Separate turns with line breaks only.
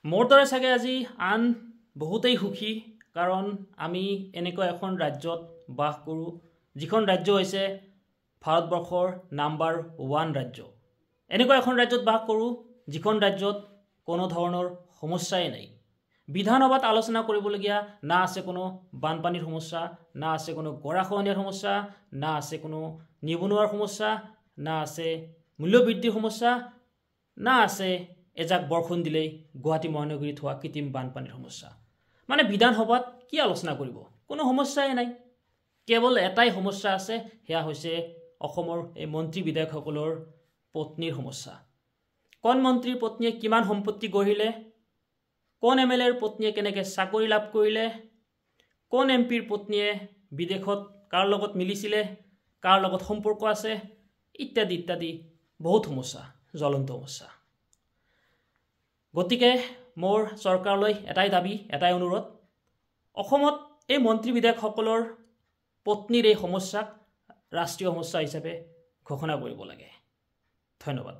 মোৰ দৰে চাগে আজি আন বহুতেই সুখী কাৰণ আমি এনেকুৱা এখন ৰাজ্যত বাস কৰোঁ যিখন ৰাজ্য হৈছে ভাৰতবৰ্ষৰ নাম্বাৰ 1 ৰাজ্য। এনেকুৱা এখন ৰাজ্যত বাস কৰোঁ যিখন ৰাজ্যত কোনো ধৰণৰ সমস্যাই নাই। বিধানসভাত আলোচনা কৰিবলগীয়া না আছে কোনো বানপানীৰ সমস্যা, না আছে কোনো গৰাখহনীয়াৰ সমস্যা, না আছে কোনো নিবনুৱাৰ সমস্যা, না আছে মূল্যবৃদ্ধিৰ সমস্যা, না আছে এজাক বৰষুণ দিলেই গুৱাহাটী মহানগৰীত হোৱা কৃত্ৰিম বানপানীৰ সমস্যা। মানে বিধানসভাত কি আলোচনা কৰিব? কোনো সমস্যাই নাই। কেৱল এটাই সমস্যা আছে, সেয়া হৈছে অসমৰ এই মন্ত্ৰী বিধায়কসকলৰ পত্নীৰ সমস্যা। কোন মন্ত্ৰীৰ পত্নীয়ে কিমান সম্পত্তি গঢ়িলে, কোন এমএলএৰ পত্নীয়ে কেনেকৈ চাকৰি লাভ কৰিলে, কোন এমপিৰ পত্নীয়ে বিদেশত কাৰ লগত মিলিছিলে, কাৰ লগত সম্পৰ্ক আছে, ইত্যাদি ইত্যাদি বহুত সমস্যা, জ্বলন্ত সমস্যা। গতিকে মোৰ চৰকাৰলৈ এটাই দাবী, এটাই অনুৰোধ, অসমত এই মন্ত্ৰী বিধায়কসকলৰ পত্নীৰ এই সমস্যাক ৰাষ্ট্ৰীয় সমস্যা হিচাপে ঘোষণা কৰিব লাগে। ধন্যবাদ।